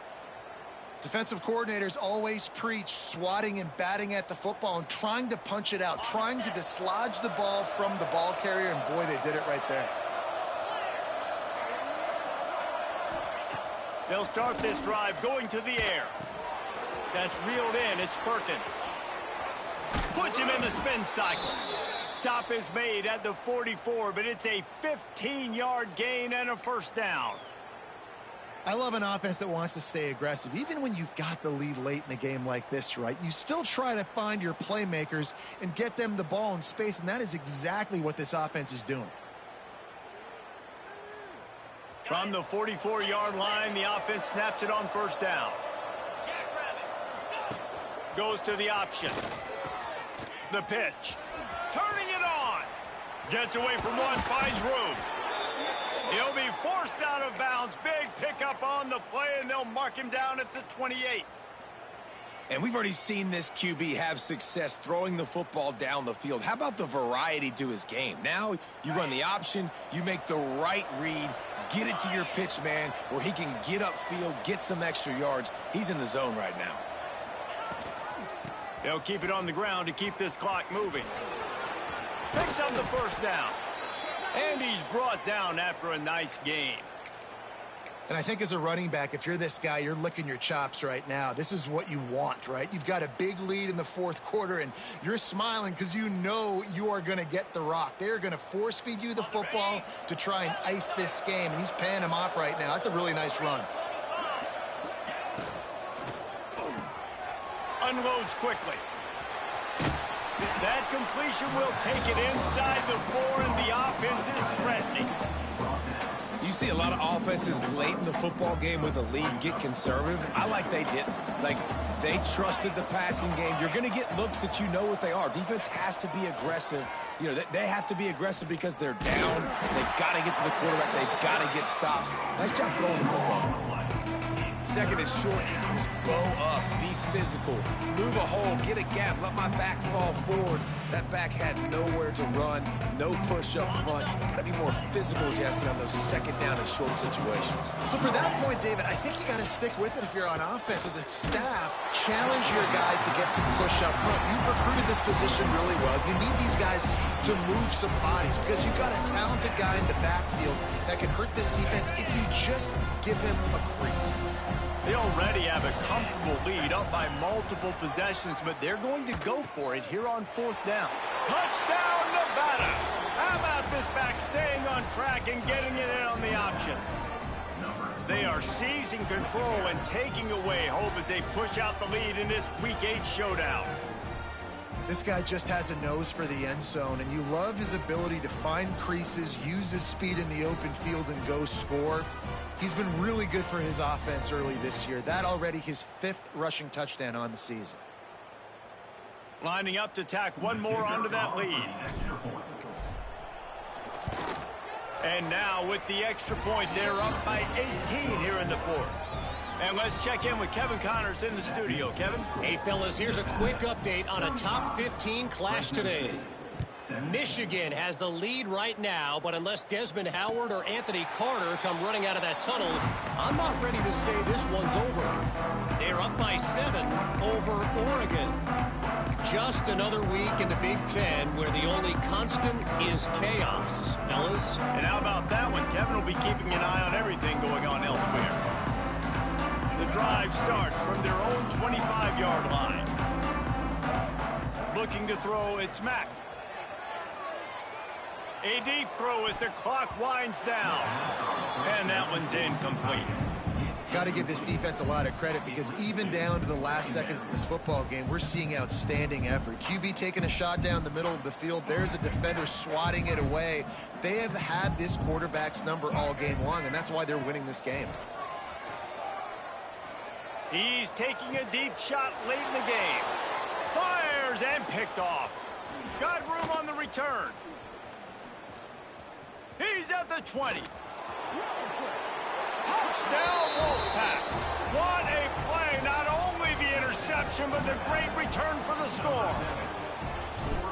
Defensive coordinators always preach swatting and batting at the football and trying to punch it out, trying to dislodge the ball from the ball carrier, and boy, they did it right there. They'll start this drive going to the air. That's reeled in. It's Perkins. Puts him in the spin cycle. Stop is made at the 44, but it's a 15-yard gain and a 1st down. I love an offense that wants to stay aggressive. Even when you've got the lead late in the game like this, right, you still try to find your playmakers and get them the ball in space, and that is exactly what this offense is doing. From the 44-yard line, the offense snaps it on 1st down. Goes to the option. The pitch. Turning it on. Gets away from one, finds room. He'll be forced out of bounds. Big pickup on the play, and they'll mark him down at the 28. And we've already seen this QB have success throwing the football down the field. How about the variety to his game? Now you run the option, you make the right read, get it to your pitch man where he can get upfield, get some extra yards. He's in the zone right now. They'll keep it on the ground to keep this clock moving. Picks up the 1st down. And he's brought down after a nice game. And I think as a running back, if you're this guy, you're licking your chops right now. This is what you want, right? You've got a big lead in the 4th quarter, and you're smiling because you know you are going to get the rock. They're going to force feed you the football to try and ice this game, and he's paying him off right now. That's a really nice run. Unloads quickly. That completion will take it inside the 4, and the offense is threatening. You see a lot of offenses late in the football game with a lead get conservative. I like they didn't. Like, they trusted the passing game. You're going to get looks that you know what they are. Defense has to be aggressive. You know, they have to be aggressive because they're down. They've got to get to the quarterback. They've got to get stops. Nice job throwing the football. 2nd and short equals bow up, be physical, move a hole, get a gap, let my back fall forward. That back had nowhere to run, no push up front. Got to be more physical, Jesse, on those 2nd down and short situations. So for that point, David, I think you got to stick with it if you're on offense. As a staff, challenge your guys to get some push up front. You've recruited this position really well. You need these guys to move some bodies because you've got a talented guy in the backfield that can hurt this defense if you just give him a crease. They already have a comfortable lead up by multiple possessions, but they're going to go for it here on 4th down. Touchdown, Nevada! How about this back staying on track and getting it in on the option? They are seizing control and taking away hope as they push out the lead in this Week 8 showdown. This guy just has a nose for the end zone, and you love his ability to find creases, use his speed in the open field, and go score. He's been really good for his offense early this year. That already his 5th rushing touchdown on the season. Lining up to tack one more onto that lead. And now with the extra point, they're up by 18 here in the 4th. And let's check in with Kevin Connors in the studio. Kevin? Hey, fellas, here's a quick update on a top 15 clash today. Michigan has the lead right now, but unless Desmond Howard or Anthony Carter come running out of that tunnel, I'm not ready to say this one's over. They're up by 7 over Oregon. Just another week in the Big Ten where the only constant is chaos, fellas. And how about that one? Kevin will be keeping an eye on everything going on elsewhere. The drive starts from their own 25-yard line. Looking to throw, it's Mack. A deep throw as the clock winds down. And that one's incomplete. Got to give this defense a lot of credit because even down to the last seconds of this football game, we're seeing outstanding effort. QB taking a shot down the middle of the field. There's a defender swatting it away. They have had this quarterback's number all game long, and that's why they're winning this game. He's taking a deep shot late in the game. Fires and picked off. Got room on the return. He's at the 20. Touchdown, Wolfpack. What a play. Not only the interception, but the great return for the score.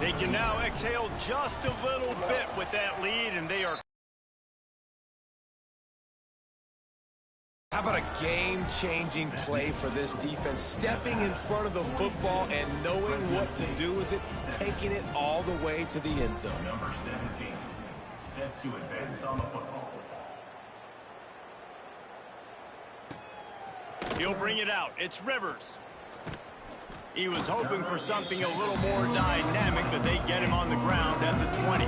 They can now exhale just a little bit with that lead, and they are... How about a game-changing play for this defense? Stepping in front of the football and knowing what to do with it, taking it all the way to the end zone. Number 17, set to advance on the football. He'll bring it out. It's Rivers. He was hoping for something a little more dynamic, but they get him on the ground at the 20.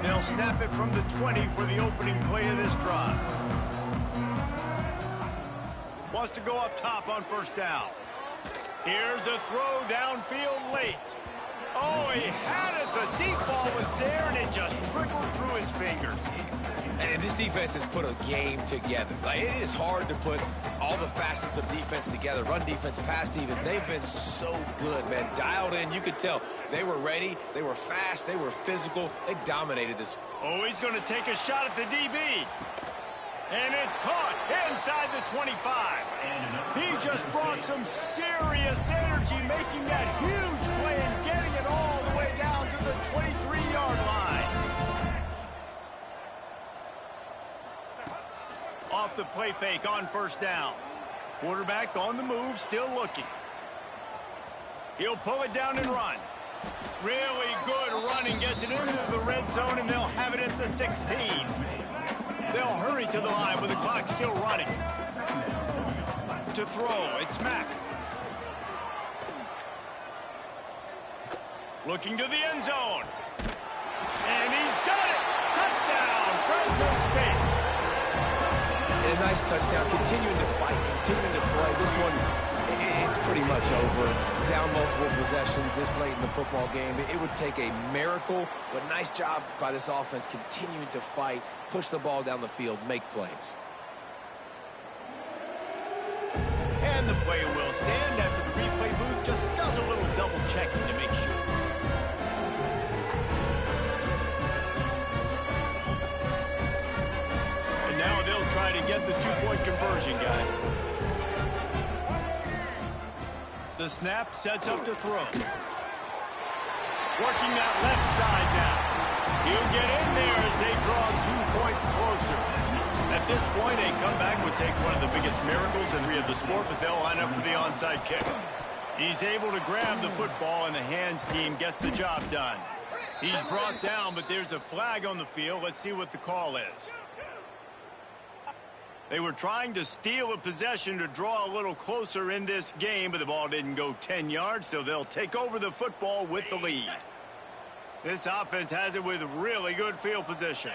They'll snap it from the 20 for the opening play of this drive. Wants to go up top on first down. Here's a throw downfield late. Oh, he had it. The deep ball was there, and it just trickled through his fingers. And this defense has put a game together. Like, it is hard to put all the facets of defense together. Run defense, pass defense. They've been so good, man. Dialed in. You could tell they were ready. They were fast. They were physical. They dominated this. Oh, he's going to take a shot at the DB. And it's caught inside the 25. He just brought some serious energy, making that huge play and getting it all the way down to the 23-yard line. Off the play fake on first down. Quarterback on the move, still looking. He'll pull it down and run. Really good running, gets it into the red zone, and they'll have it at the 16. They'll hurry to the line with the clock still running. To throw, it's Mack. Looking to the end zone. And he's got it! Touchdown, Fresno State! And a nice touchdown, continuing to fight, continuing to play. This one, it's pretty much over. Down multiple possessions this late in the football game. It would take a miracle, but nice job by this offense continuing to fight, push the ball down the field, make plays. And the play will stand after the replay booth just does a little double checking to make sure. And now they'll try to get the two-point conversion, guys. The snap sets up to throw. Working that left side now. He'll get in there as they draw 2 points closer. At this point, a comeback would take one of the biggest miracles in the sport, but they'll line up for the onside kick. He's able to grab the football, and the hands team gets the job done. He's brought down, but there's a flag on the field. Let's see what the call is. They were trying to steal a possession to draw a little closer in this game, but the ball didn't go 10 yards, so they'll take over the football with the lead. This offense has it with really good field position.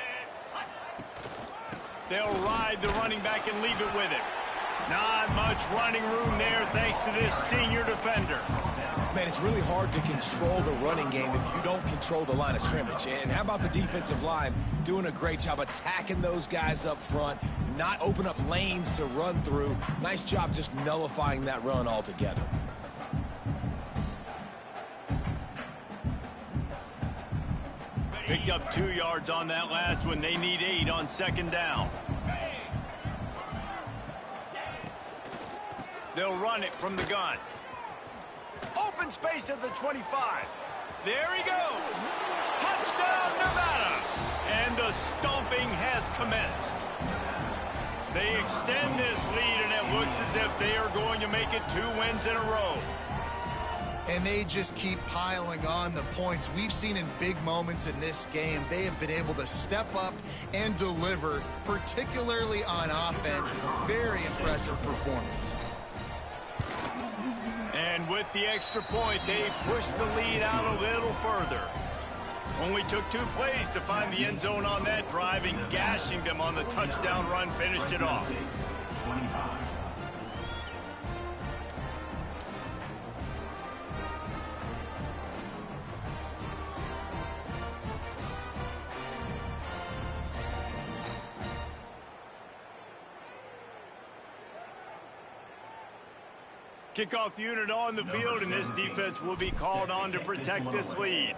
They'll ride the running back and leave it with him. Not much running room there thanks to this senior defender. Man, it's really hard to control the running game if you don't control the line of scrimmage. And how about the defensive line doing a great job attacking those guys up front, not open up lanes to run through. Nice job just nullifying that run altogether. Picked up 2 yards on that last one. They need 8 on second down. They'll run it from the gun. Open space at the 25. There he goes. Touchdown, Nevada. And the stomping has commenced. They extend this lead, and it looks as if they are going to make it 2 wins in a row. And they just keep piling on the points. We've seen in big moments in this game, they have been able to step up and deliver, particularly on offense. Very impressive performance. And with the extra point, they pushed the lead out a little further. Only took 2 plays to find the end zone on that drive, and gashing them on the touchdown run finished it off. 25. Kickoff unit on the field, and this defense will be called on to protect this lead.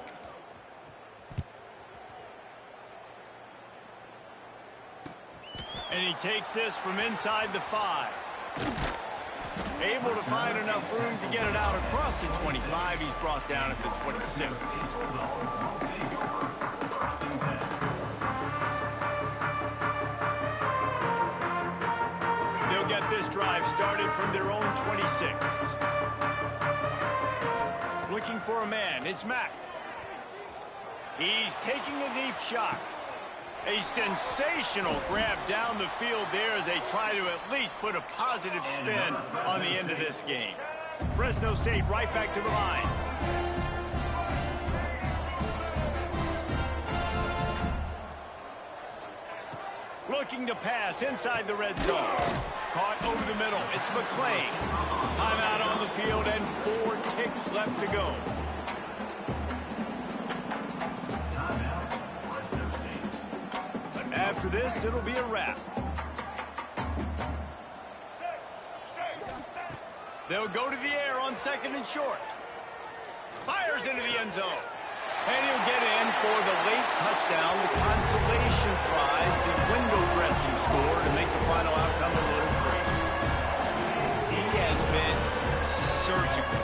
And he takes this from inside the 5. Able to find enough room to get it out across the 25. He's brought down at the 26. They'll get this drive started from their own 26. Looking for a man, it's Mack. He's taking a deep shot. A sensational grab down the field there as they try to at least put a positive spin on the end of this game. Fresno State right back to the line. Looking to pass inside the red zone. Caught over the middle. It's McClain. Timeout on the field and 4 ticks left to go. After this, it'll be a wrap. They'll go to the air on 2nd and short. Fires into the end zone. And he'll get in for the late touchdown, the consolation prize, the window dressing score to make the final outcome a little crazy. He has been surgical,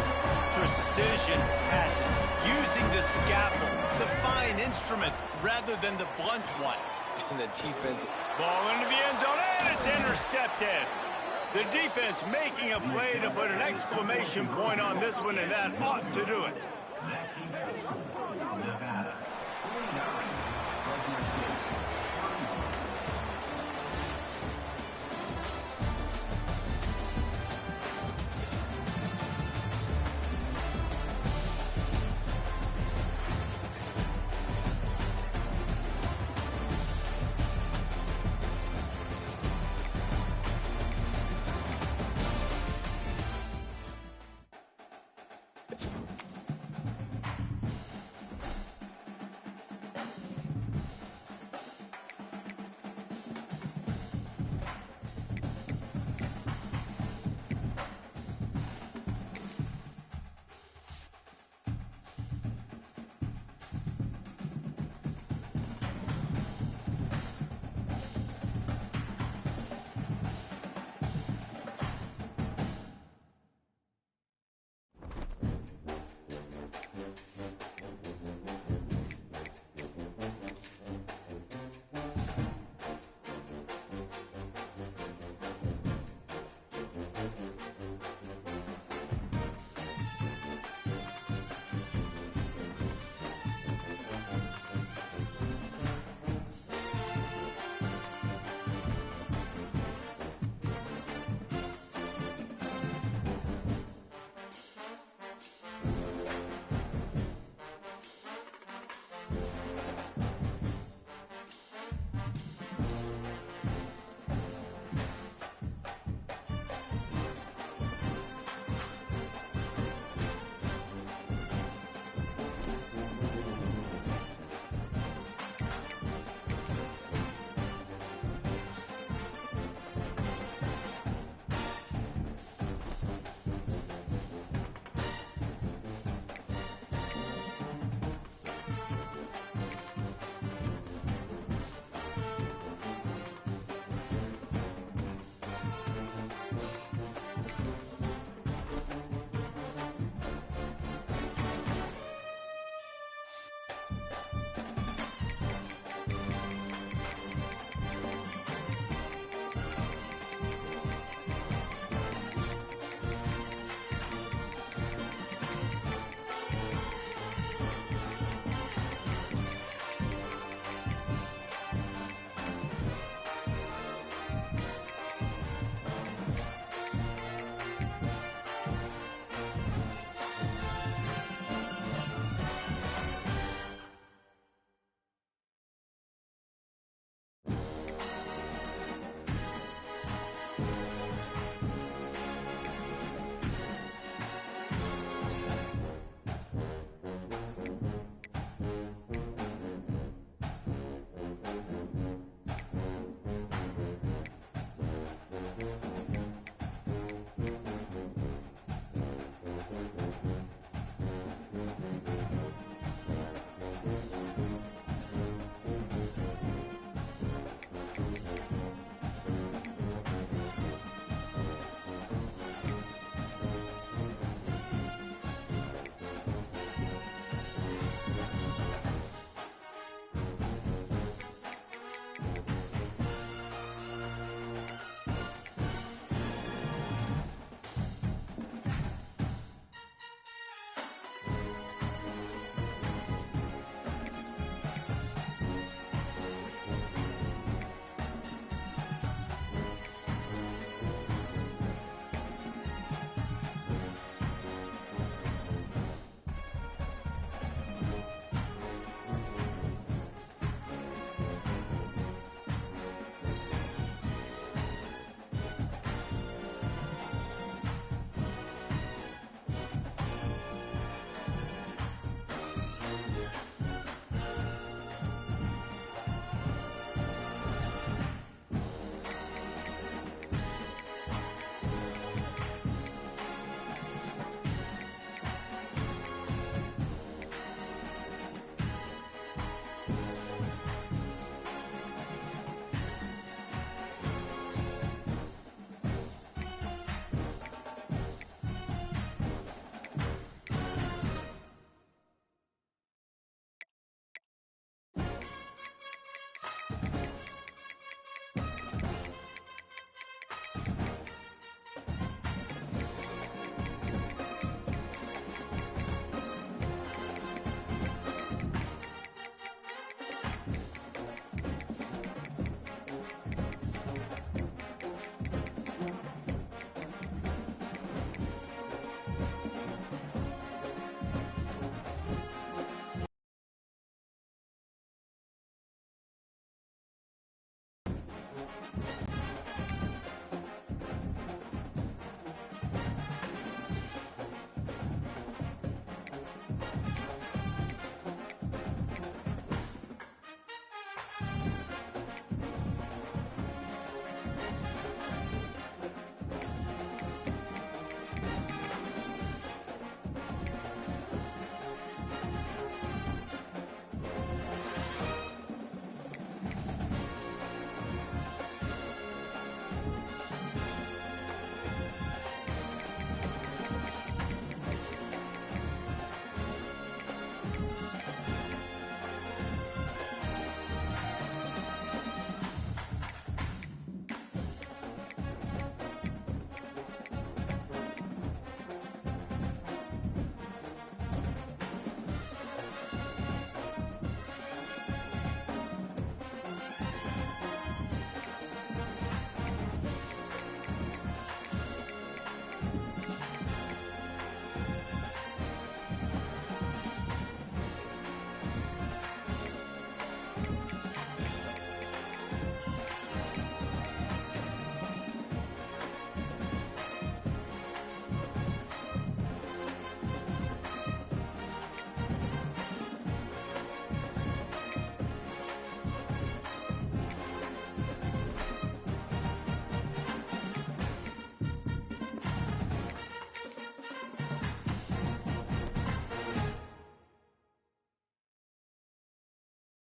precision passes, using the scalpel, the fine instrument, rather than the blunt one. And the defense. Ball into the end zone, and it's intercepted. The defense making a play to put an exclamation point on this one, and that ought to do it.